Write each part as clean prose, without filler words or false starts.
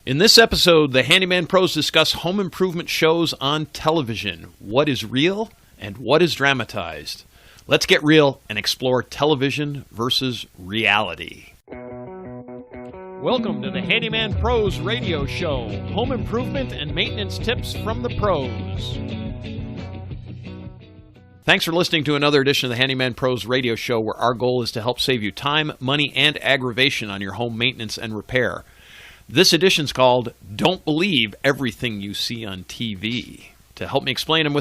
In this episode, the Handyman pros discuss home improvement shows on television. What is real and what is dramatized? Let's get real and explore television versus reality. Welcome to the Handyman Pros Radio Show. Home improvement and maintenance tips from the pros. Thanks for listening to another edition of the Handyman Pros Radio Show, where our goal is to help save you time, money, and aggravation on your home maintenance and repair. This edition's called Don't Believe Everything You See on TV. To help me explain, I'm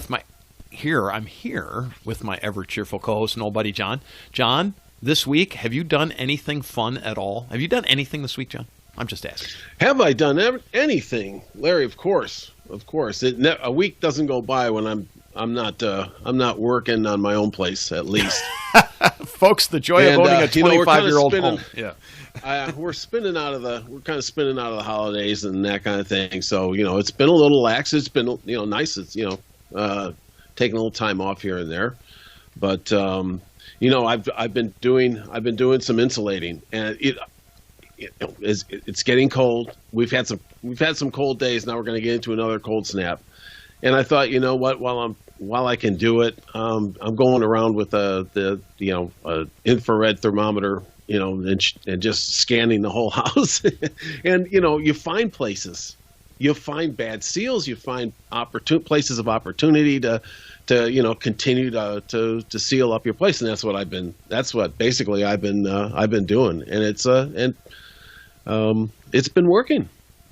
here with my ever-cheerful co-host and old buddy, John. John, this week, have you done anything fun at all? Have you done anything this week, John? I'm just asking. Have I done anything, Larry? Of course. A week doesn't go by when I'm not working on my own place, at least. Folks, the joy of owning a 25-year-old home. Yeah. We're kind of spinning out of the holidays and that kind of thing. So, it's been a little lax. It's been, nice. It's, taking a little time off here and there. But, I've been doing some insulating, and it's getting cold. We've had some cold days. Now we're going to get into another cold snap. And I thought, you know what, while I can do it, I'm going around with the infrared thermometer, and just scanning the whole house. And, you find places. You find bad seals. You find places of opportunity to continue to seal up your place. And that's what basically I've been doing. And it's been working.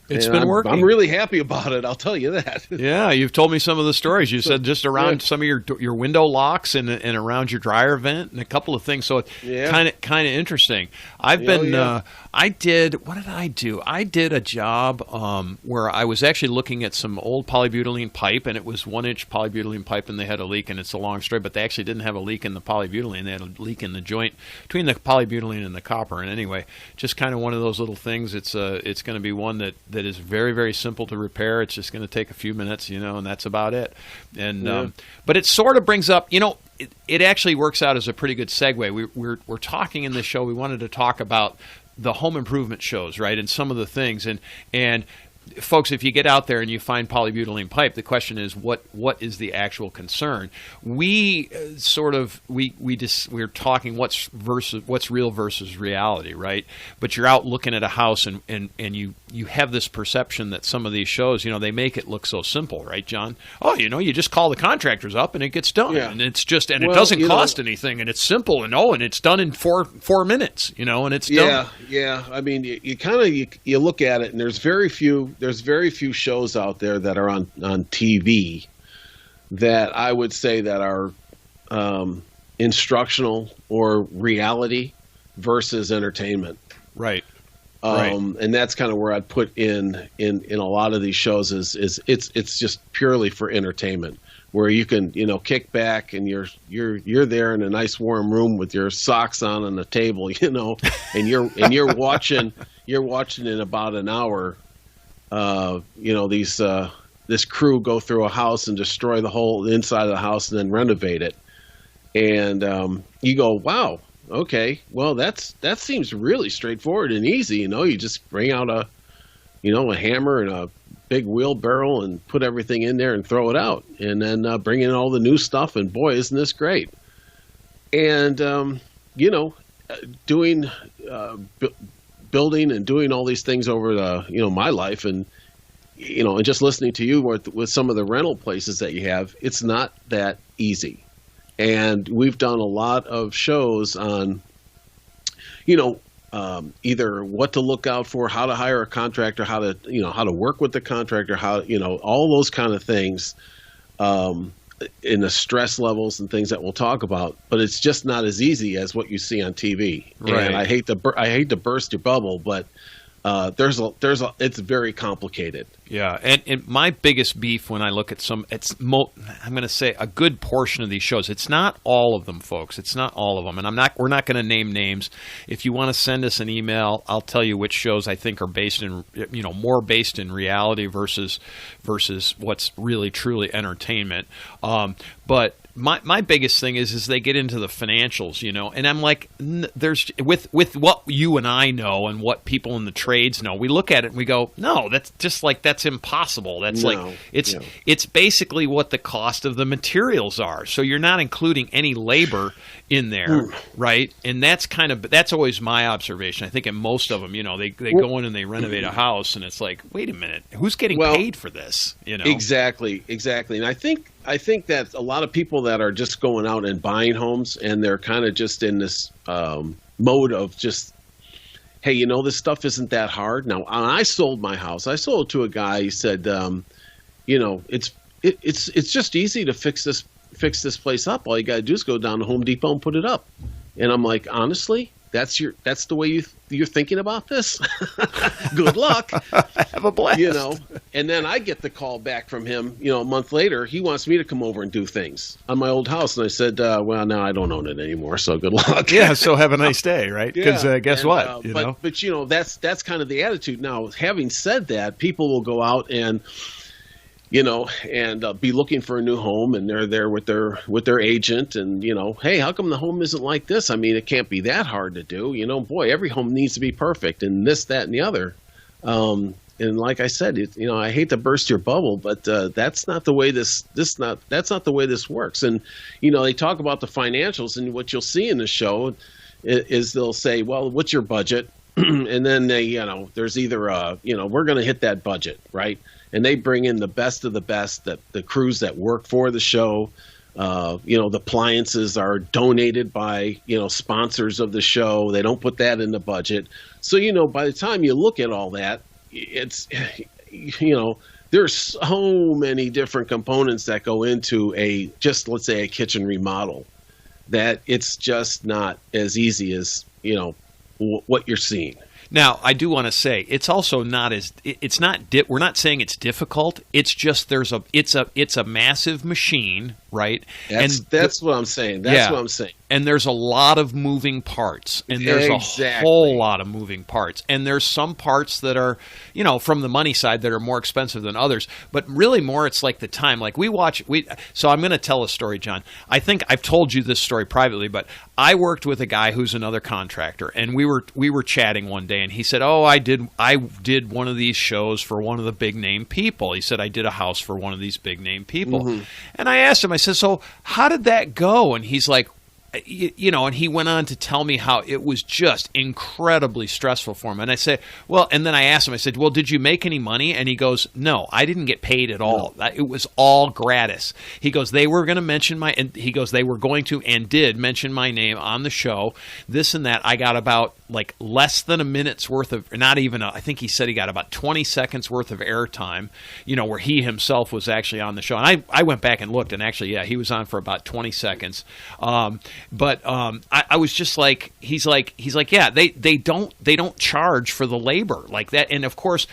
It's been working. I'm really happy about it. I'll tell you that. Yeah, you've told me some of the stories. You said just around some of your window locks and around your dryer vent and a couple of things. So it's kind of interesting. What did I do? I did a job where I was actually looking at some old polybutylene pipe, and it was 1-inch polybutylene pipe, and they had a leak, and it's a long story, but they actually didn't have a leak in the polybutylene. They had a leak in the joint between the polybutylene and the copper. And anyway, just kind of one of those little things. It's going to be one that is very, very simple to repair. It's just going to take a few minutes, and that's about it. And but it sort of brings up, it actually works out as a pretty good segue. We're talking in this show. We wanted to talk about the home improvement shows, right, and some of the things. And folks, if you get out there and you find polybutylene pipe, the question is what is the actual concern? We're talking what's real versus reality, right? But you're out looking at a house and you have this perception that some of these shows, they make it look so simple, right, John? Oh, you just call the contractors up and it gets done, and it's just it doesn't cost anything, and it's simple, and it's done in four minutes, and it's done. Yeah. I mean, you look at it, and there's very few shows out there that are on TV that I would say that are instructional or reality versus entertainment. Right. And that's kind of where I'd put in a lot of these shows is it's just purely for entertainment, where you can kick back and you're there in a nice warm room with your socks on the table, and you're watching in about an hour. This crew go through a house and destroy the whole inside of the house and then renovate it. And you go, wow, okay, well, that seems really straightforward and easy. You just bring out a hammer and a big wheelbarrow and put everything in there and throw it out, and then bring in all the new stuff. And boy, isn't this great? And doing building and doing all these things over my life, and and just listening to you with some of the rental places that you have, it's not that easy. And we've done a lot of shows on either what to look out for, how to hire a contractor, how to work with the contractor, how all those kind of things, in the stress levels and things that we'll talk about. But it's just not as easy as what you see on TV. Right. And I hate to burst your bubble, but it's very complicated. Yeah, and my biggest beef when I look at I'm going to say a good portion of these shows. It's not all of them, folks. It's not all of them, and we're not going to name names. If you want to send us an email, I'll tell you which shows I think are based in more based in reality versus what's really truly entertainment. But my biggest thing is they get into the financials, and I'm like, there's with what you and I know and what people in the trades know, we look at it and we go, no, that's impossible. That's it's basically what the cost of the materials are. So you're not including any labor in there, right? And that's always my observation. I think in most of them, they go in and they renovate a house, and it's like, wait a minute, who's getting paid for this? Exactly. And I think that a lot of people that are just going out and buying homes, and they're kind of just in this mode of just, hey, this stuff isn't that hard. Now, when I sold my house, I sold it to a guy. He said, it's just easy to fix this place up. All you got to do is go down to Home Depot and put it up. And I'm like, honestly, that's the way you're thinking about this? Good luck. Have a blast. And then I get the call back from him, a month later. He wants me to come over and do things on my old house. And I said, well, no, I don't own it anymore, so good luck. Yeah, so have a nice day, right? Because guess what? But that's kind of the attitude. Now, having said that, people will go out and be looking for a new home, and they're there with their agent, and hey, how come the home isn't like this? I mean, it can't be that hard to do. Boy, every home needs to be perfect, and this, that, and the other. And like I said, I hate to burst your bubble, but that's not the way that's not the way this works. And they talk about the financials, and what you'll see in the show is they'll say, well, what's your budget? And then there's either we're going to hit that budget, right? And they bring in the best of the best, the crews that work for the show. The appliances are donated by, sponsors of the show. They don't put that in the budget. So, by the time you look at all that, it's, there's so many different components that go into let's say a kitchen remodel, that it's just not as easy as, what you're seeing. Now, I do want to say it's also not we're not saying it's difficult. It's just it's a massive machine, right? That's what I'm saying. That's what I'm saying. And there's a lot of moving parts, and there's a whole lot of moving parts. And there's some parts that are, from the money side that are more expensive than others. But really more, it's like the time. Like so I'm going to tell a story, John. I think I've told you this story privately, but I worked with a guy who's another contractor, and we were chatting one day, and he said, "Oh, I did one of these shows for one of the big name people." He said, "I did a house for one of these big name people." Mm-hmm. And I asked him, I said, "So how did that go?" And he's like, and he went on to tell me how it was just incredibly stressful for him. And I said, well, and then I asked him, I said, well, did you make any money? And he goes, no, I didn't get paid at all. No. It was all gratis. He goes, they were going to mention they were going to and did mention my name on the show, this and that. I got about like less than a minute's worth of, not even, I think he said he got about 20 seconds worth of airtime, where he himself was actually on the show. And I went back and looked, and actually, yeah, he was on for about 20 seconds. But I was just like, he's like, yeah, they don't charge for the labor like that. And of course,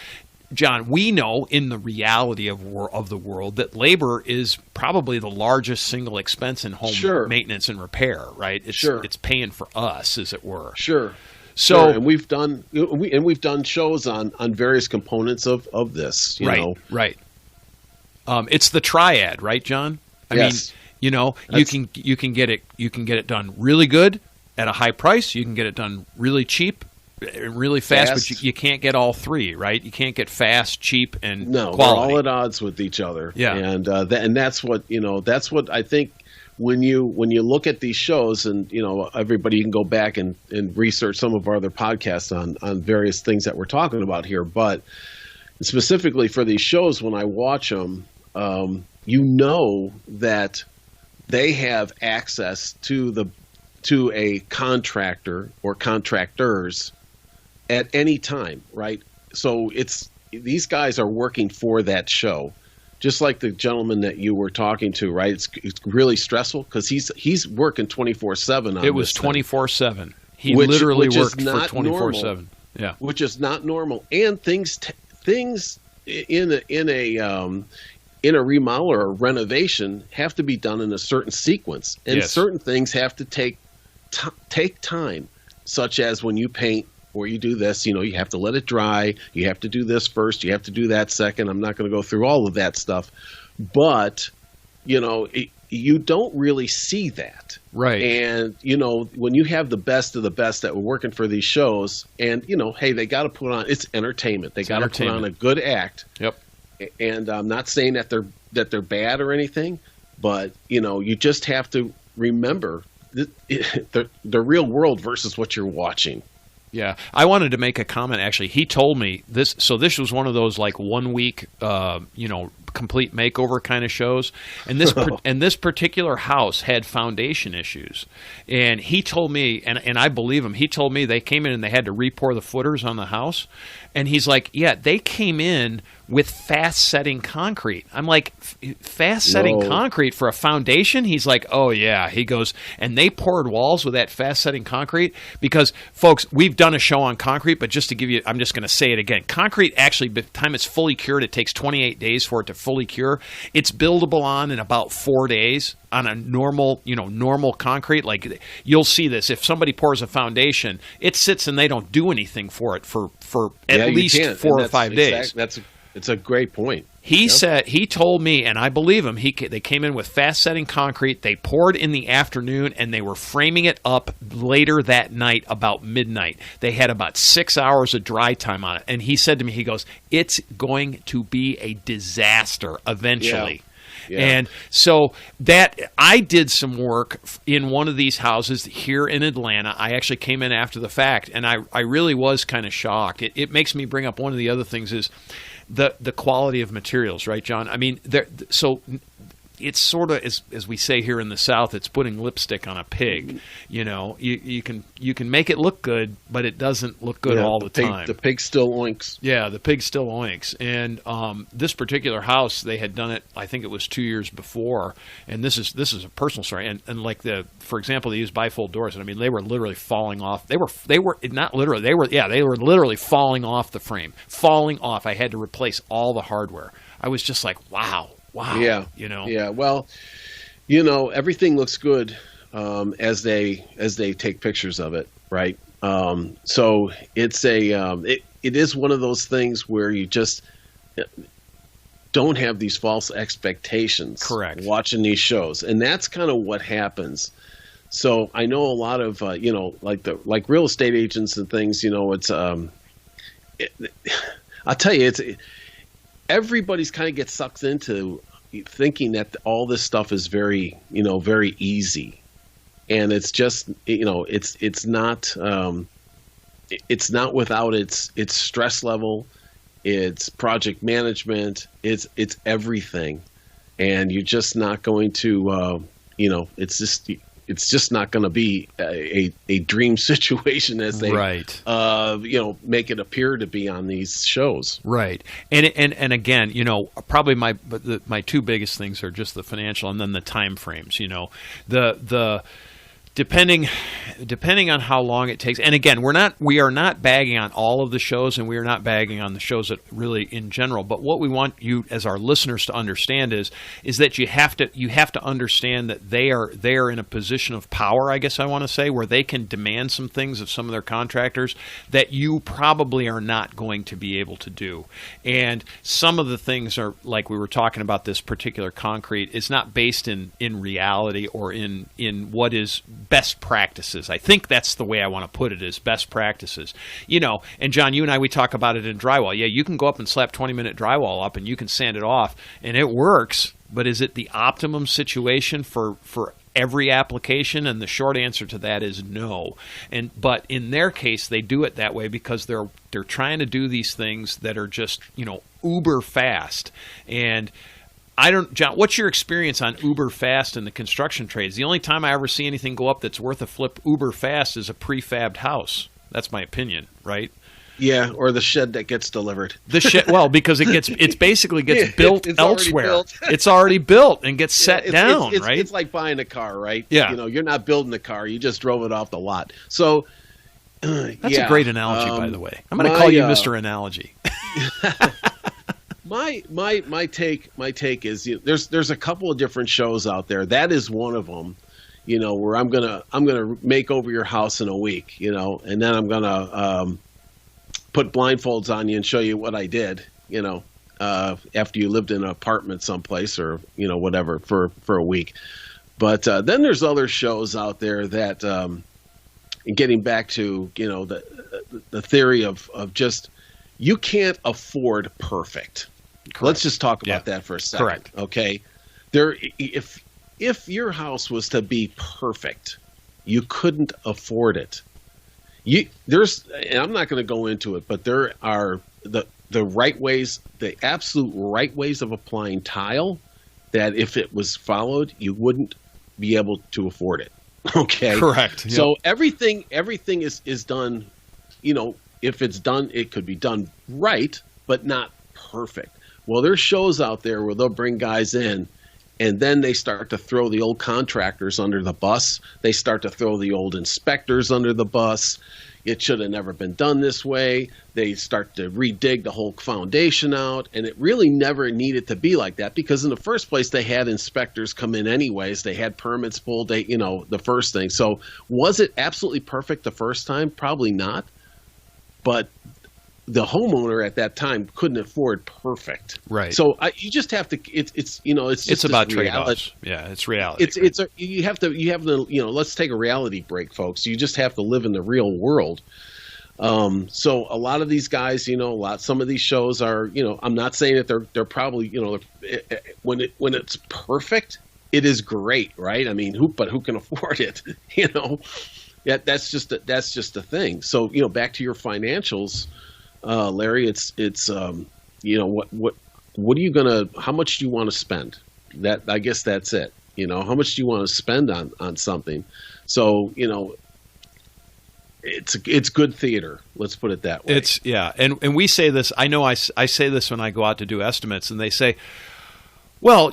John, we know in the reality of the world that labor is probably the largest single expense in home maintenance and repair, right? It's paying for us, as it were. Sure. So, and we've done shows on various components of this. Right. It's the triad, right, John? I mean, you can get it done really good at a high price. You can get it done really cheap, really fast. But you can't get all three, right? You can't get fast, cheap, and quality. We're all at odds with each other. Yeah, and that's what That's what I think. When you look at these shows, and everybody can go back and research some of our other podcasts on various things that we're talking about here, but specifically for these shows, when I watch them, that they have access to a contractor or contractors at any time, right? So these guys are working for that show. Just like the gentleman that you were talking to, right? It's really stressful because he's working 24/7 on it. It was 24/7. He literally worked for 24/7. Yeah, which is not normal. And things in a remodel or a renovation have to be done in a certain sequence, and certain things have to take time, such as when you paint. Or you do this, you have to let it dry. You have to do this first. You have to do that second. I'm not going to go through all of that stuff. But, you don't really see that. Right. And, you know, when you have the best of the best that were working for these shows, and, you know, hey, they got to put on, it's entertainment. They got to put on a good act. Yep. And I'm not saying that they're bad or anything, but, you know, you just have to remember the real world versus what you're watching. Yeah, I wanted to make a comment. Actually, he told me this. So this was one of those like 1 week, complete makeover kind of shows. And this particular house had foundation issues. And he told me, and I believe him. He told me they came in and they had to re-pour the footers on the house. And he's like, yeah, they came in with fast-setting concrete. I'm like, fast-setting concrete for a foundation? He's like, oh, yeah. He goes, and they poured walls with that fast-setting concrete because, folks, we've done a show on concrete, but just to give you, I'm just going to say it again. Concrete, actually, by the time it's fully cured, it takes 28 days for it to fully cure. It's buildable on in about 4 days on a normal concrete. Like, you'll see this. If somebody pours a foundation, it sits and they don't do anything for it for at least 4 or 5 days. It's a great point. He said, he told me, and I believe him, they came in with fast-setting concrete, they poured in the afternoon, and they were framing it up later that night about midnight. They had about 6 hours of dry time on it. And he said to me, he goes, it's going to be a disaster eventually. Yeah. And so that I did some work in one of these houses here in Atlanta. I actually came in after the fact, and I really was kind of shocked. It makes me bring up one of the other things is the quality of materials, right, John? I mean, so it's sort of, as we say here in the South, it's putting lipstick on a pig. You know, you can make it look good, but it doesn't look good all the time. The pig still oinks. Yeah, the pig still oinks. And this particular house, they had done it, I think it was 2 years before. And this is a personal story. And like for example, they used bifold doors. And I mean, they were literally falling off. They were not literally. They were literally falling off the frame, falling off. I had to replace all the hardware. I was just like, wow. Yeah. You know. Yeah. Well, you know, everything looks good as they take pictures of it, right? So it's it is one of those things where you just don't have these false expectations. Correct. Watching these shows, and that's kind of what happens. So I know a lot of like real estate agents and things. You know, it's I'll tell you, everybody's kind of gets sucked into thinking that all this stuff is very easy, and it's just it's not without its stress level, its project management, it's everything, and you're just not going to it's just not going to be a dream situation as they make it appear to be on these shows. Right. And again, probably my two biggest things are just the financial and then the time frames. The depending on how long it takes. And again, we are not bagging on all of the shows, and we are not bagging on the shows that really in general. But what we want you as our listeners to understand is that you have to understand that they are in a position of power, I guess I want to say, where they can demand some things of some of their contractors that you probably are not going to be able to do. And some of the things are, like we were talking about, this particular concrete is not based in reality or in what is best practices. I think that's the way I want to put it, is best practices. And John, you and I, we talk about it in drywall. Yeah, you can go up and slap 20-minute drywall up and you can sand it off and it works, but is it the optimum situation for every application? And the short answer to that is no. But in their case, they do it that way because they're trying to do these things that are just, uber fast. And John, what's your experience on uber fast in the construction trades? The only time I ever see anything go up that's worth a flip uber fast is a prefabbed house. That's my opinion, right? Yeah, or the shed that gets delivered. The shed, well, because it basically gets built elsewhere. It's already built and gets set down, right? It's like buying a car, right? Yeah. You're not building a car; you just drove it off the lot. So that's a great analogy, by the way. I'm going to call you Mr. Analogy. My take is there's a couple of different shows out there. That is one of them, where I'm gonna make over your house in a week, and then I'm gonna put blindfolds on you and show you what I did, after you lived in an apartment someplace or whatever for a week. But then there's other shows out there that, getting back to the theory of just you can't afford perfect. Correct. Let's just talk about that for a second. Correct. Okay, if your house was to be perfect, you couldn't afford it. And I'm not going to go into it, but there are the right ways, the absolute right ways of applying tile that if it was followed, you wouldn't be able to afford it. Okay. Correct. Yep. So everything is done, if it's done, it could be done right, but not perfect. Well, there's shows out there where they'll bring guys in and then they start to throw the old contractors under the bus. They start to throw the old inspectors under the bus. It should have never been done this way. They start to redig the whole foundation out, and it really never needed to be like that because in the first place, they had inspectors come in anyways. They had permits pulled, the first thing. So was it absolutely perfect the first time? Probably not. But the homeowner at that time couldn't afford perfect. Right. So you just have to. It's about trade-offs. Yeah, it's reality. You have to. Let's take a reality break, folks. You just have to live in the real world. So a lot of these guys, some of these shows are, I'm not saying that they're probably, when it's perfect, it is great, right? I mean, who can afford it? That's just the thing. So back to your financials. Larry, it's what are you how much do you want to spend? I guess that's it. How much do you want to spend on something? So, it's good theater. Let's put it that way. And we say this, I know I say this when I go out to do estimates and they say, well,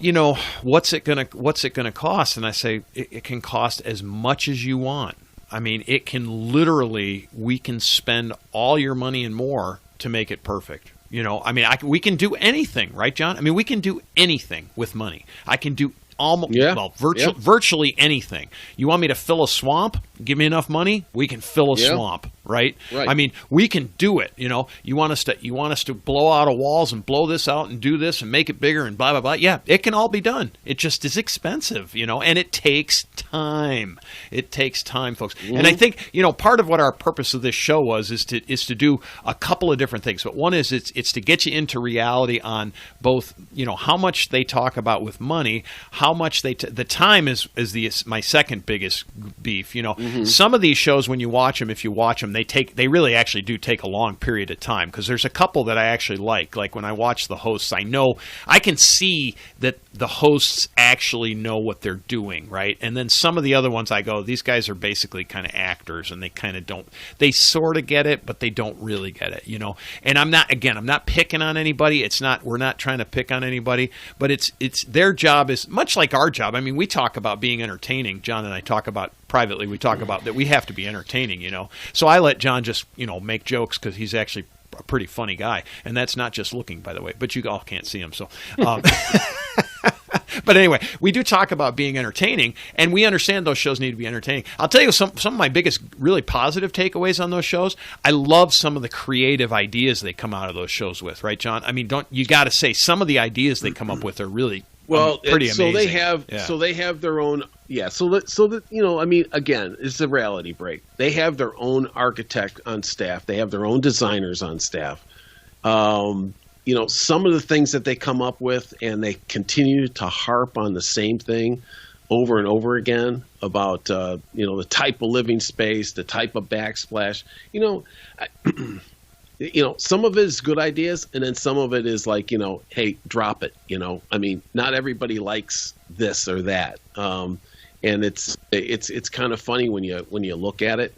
what's it going to cost? And I say it can cost as much as you want. I mean, it can literally, we can spend all your money and more to make it perfect. We can do anything, right, John? I mean, we can do anything with money. I can do virtually anything. You want me to fill a swamp? Give me enough money, we can fill a swamp, right? I mean, we can do it. You want us to blow out of walls and blow this out and do this and make it bigger and blah blah blah. Yeah, it can all be done. It just is expensive, and it takes time. It takes time, folks. Mm-hmm. And I think part of what our purpose of this show is to do a couple of different things. But one is it's to get you into reality on both how much they talk about with money, how much the time is my second biggest beef. Mm-hmm. Some of these shows, when you watch them, if you watch them, they really actually do take a long period of time because there's a couple that I actually like. Like when I watch the hosts, I can see that the hosts actually know what they're doing, right? And then some of the other ones I go, these guys are basically kind of actors and they kind of don't, they sort of get it, but they don't really get it, And I'm not picking on anybody. We're not trying to pick on anybody, but it's their job is much like our job. I mean, we talk about being entertaining. John and I talk about privately, we talk about that we have to be entertaining, So I let John just, make jokes because he's actually a pretty funny guy. And that's not just looking, by the way, but you all can't see him. So, but anyway, we do talk about being entertaining, and we understand those shows need to be entertaining. I'll tell you some of my biggest really positive takeaways on those shows. I love some of the creative ideas they come out of those shows with, right, John? I mean, you got to say some of the ideas they come up with are really pretty amazing. So they have their own. Yeah, so that I mean, again, it's a reality break. They have their own architect on staff. They have their own designers on staff. Some of the things that they come up with, and they continue to harp on the same thing over and over again about the type of living space, the type of backsplash. Some of it is good ideas, and then some of it is like, hey, drop it. I mean, not everybody likes this or that. And it's kind of funny when you look at it.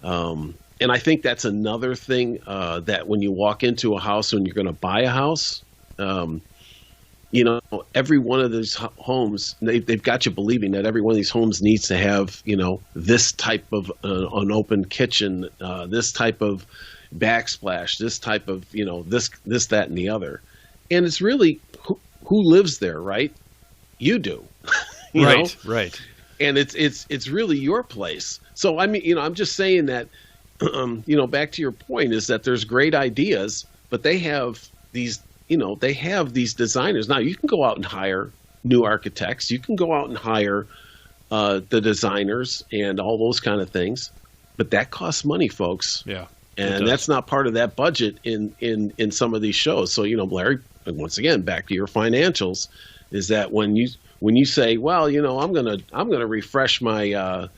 And I think that's another thing that when you walk into a house, when you're going to buy a house, every one of these homes, they've got you believing that every one of these homes needs to have, this type of an open kitchen, this type of backsplash, this type of, this, that, and the other. And it's really who lives there, right? You do. Right. And it's really your place. So, I mean, I'm just saying that, back to your point is that there's great ideas, but they have these, they have these designers. Now you can go out and hire new architects. You can go out and hire the designers and all those kind of things, but that costs money, folks. Yeah. And that's not part of that budget in some of these shows. So, Larry, once again, back to your financials, is that when you say, well, I'm gonna refresh my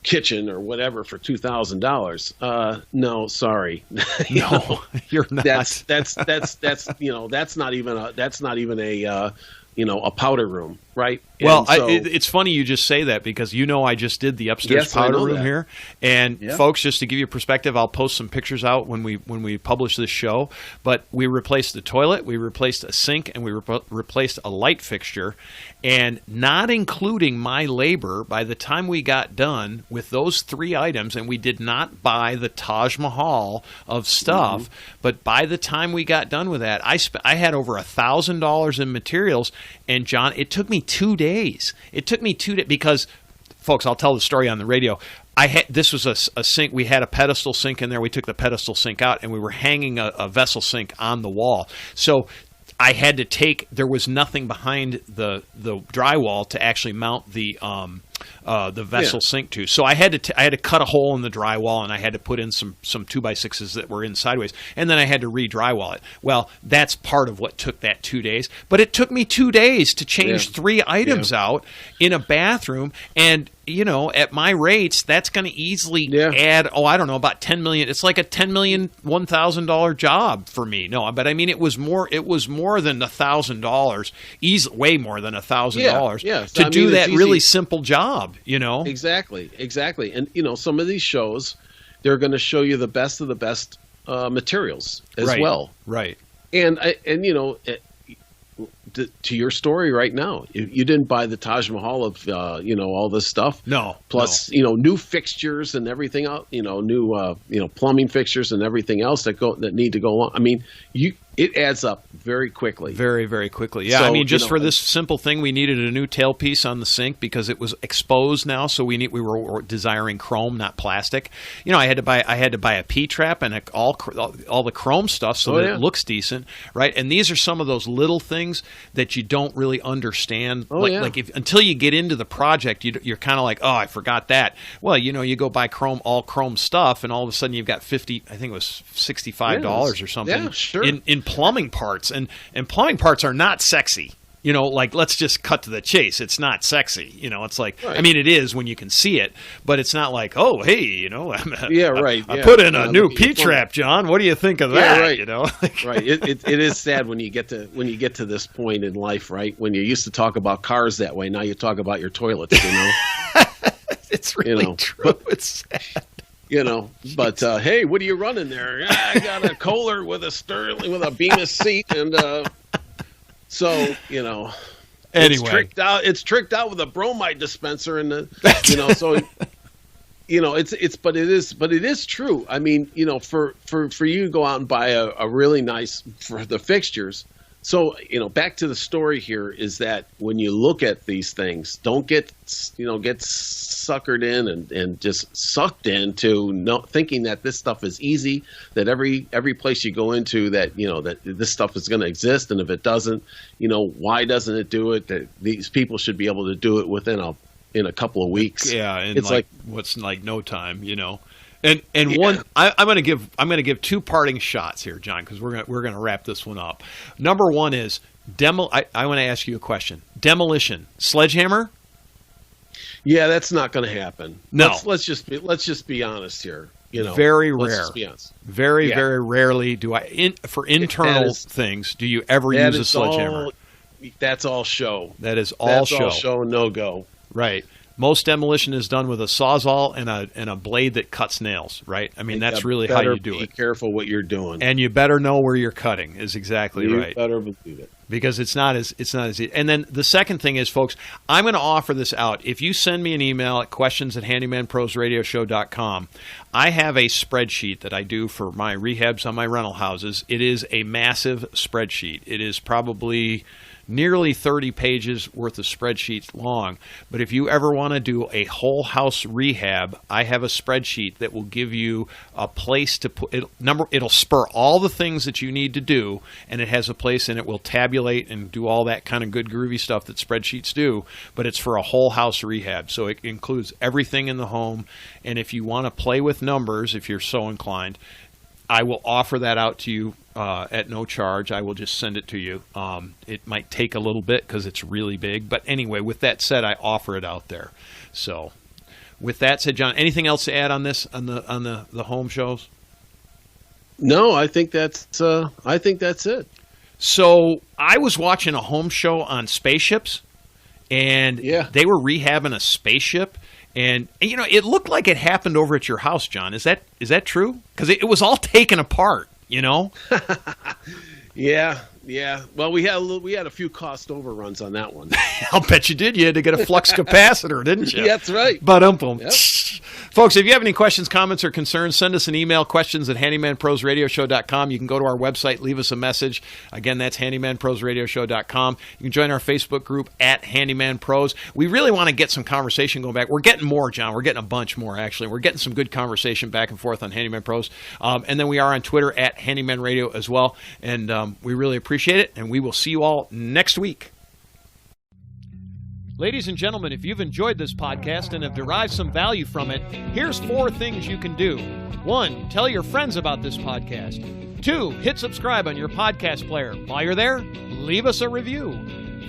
kitchen or whatever for $2,000. No, sorry. No, you're not. That's not even a powder room, right? Well, it's funny you just say that because I just did the upstairs powder room here, and folks, just to give you perspective, I'll post some pictures out when we publish this show. But we replaced the toilet, we replaced a sink, and we replaced a light fixture, and not including my labor. By the time we got done with those 3 items, and we did not buy the Taj Mahal of stuff, but by the time we got done with that, I had over $1,000 in materials. And John, it took me 2 days. It took me 2 days because, folks, I'll tell the story on the radio. This was a sink. We had a pedestal sink in there. We took the pedestal sink out, and we were hanging a vessel sink on the wall. So I had to there was nothing behind the drywall to actually mount the vessel sink to. So I had to cut a hole in the drywall, and I had to put in some 2x6s that were in sideways, and then I had to re-drywall it. Well, that's part of what took that 2 days. But it took me 2 days to change 3 items out in a bathroom, and at my rates, that's going to easily add, about $10 million. It's like a $10 million, $1,000 job for me. No, but I mean, it was more than $1,000, way more than $1,000 to do that really simple job, Exactly. And, some of these shows, they're going to show you the best of the best materials as well. Right. And to your story right now, you didn't buy the Taj Mahal of all this stuff. No. Plus new fixtures and everything else. New plumbing fixtures and everything else that need to go along. I mean, it adds up very quickly. Very, very quickly. Yeah, so, just for this simple thing, we needed a new tailpiece on the sink because it was exposed now. So we were desiring chrome, not plastic. I had to buy a P-trap and all the chrome stuff so that it looks decent, right? And these are some of those little things that you don't really understand. Like until you get into the project, you're kind of like, oh, I forgot that. Well, you go buy all chrome stuff, and all of a sudden you've got $65 or something. Yeah, sure. In plumbing parts, and plumbing parts are not sexy. Let's just cut to the chase. It's not sexy. It's like, right. I mean, it is when you can see it, but it's not like, oh, hey, I put in a new P-trap, John. What do you think of that? Right. Right. It is sad when you get to this point in life, right? When you used to talk about cars that way, now you talk about your toilets. It's really true. It's sad. But hey, what are you running there? I got a Kohler with a Sterling with a Bemis seat, and so anyway, it's tricked out with a bromide dispenser, and so but it is true. I mean, for you to go out and buy a really nice for the fixtures. So, back to the story here is that when you look at these things, don't get suckered in and just sucked into thinking that this stuff is easy, that every place you go into that this stuff is going to exist. And if it doesn't, why doesn't it do it? That these people should be able to do it within a couple of weeks. Yeah. And it's like what's like no time, And one, I'm going to give 2 parting shots here, John, because we're going to wrap this one up. Number one is I want to ask you a question. Demolition, sledgehammer? Yeah, that's not going to happen. No, let's just be honest here. Very rare. Let's just be honest. Very rarely do for internal things do you ever use a sledgehammer. That's all show. That is all show. All show, no go. Right. Most demolition is done with a sawzall and a blade that cuts nails, right? I mean, that's really how you do it. Be careful what you're doing. And you better know where you're cutting is exactly right. You better believe it. because it's not as easy. And then the second thing is, folks, I'm going to offer this out. If you send me an email at questions@handymanprosradioshow.com, I have a spreadsheet that I do for my rehabs on my rental houses. It is a massive spreadsheet. It is probably nearly 30 pages worth of spreadsheets long. But if you ever want to do a whole house rehab, I have a spreadsheet that will give you a place to put it. It'll spur all the things that you need to do, and it has a place, and it will tabulate and do all that kind of good groovy stuff that spreadsheets do. But it's for a whole house rehab, so it includes everything in the home. And if you want to play with numbers, if you're so inclined, I will offer that out to you at no charge. I will just send it to you. It might take a little bit because it's really big. But anyway, with that said, I offer it out there. So with that said, John, anything else to add on this, on the home shows? No, I think that's it. So I was watching a home show on spaceships, and they were rehabbing a spaceship. And you know, it looked like it happened over at your house, John. Is that true? Because it was all taken apart, you know. Yeah. Well, we had a few cost overruns on that one. I'll bet you did. You had to get a flux capacitor, didn't you? That's right. But yep. Folks, if you have any questions, comments, or concerns, send us an email, questions@handymanprosradioshow.com. You can go to our website, leave us a message. Again, that's handymanprosradioshow.com. You can join our Facebook group at Handyman Pros. We really want to get some conversation going back. We're getting more, John. We're getting a bunch more, actually. We're getting some good conversation back and forth on Handyman Pros. And then we are on Twitter at Handyman Radio as well. And we really appreciate it. And we will see you all next week. Ladies and gentlemen, if you've enjoyed this podcast and have derived some value from it, here's 4 things you can do. 1, tell your friends about this podcast. 2, hit subscribe on your podcast player. While you're there, leave us a review.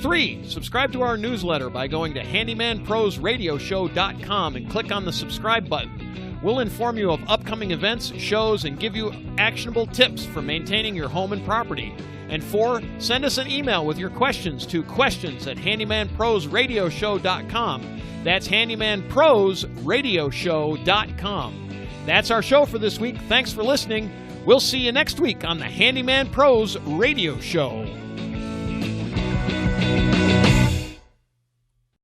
3, subscribe to our newsletter by going to handymanprosradioshow.com and click on the subscribe button. We'll inform you of upcoming events, shows, and give you actionable tips for maintaining your home and property. And 4, send us an email with your questions to questions@handymanprosradioshow.com. That's handymanprosradioshow.com. That's our show for this week. Thanks for listening. We'll see you next week on the Handyman Pros Radio Show.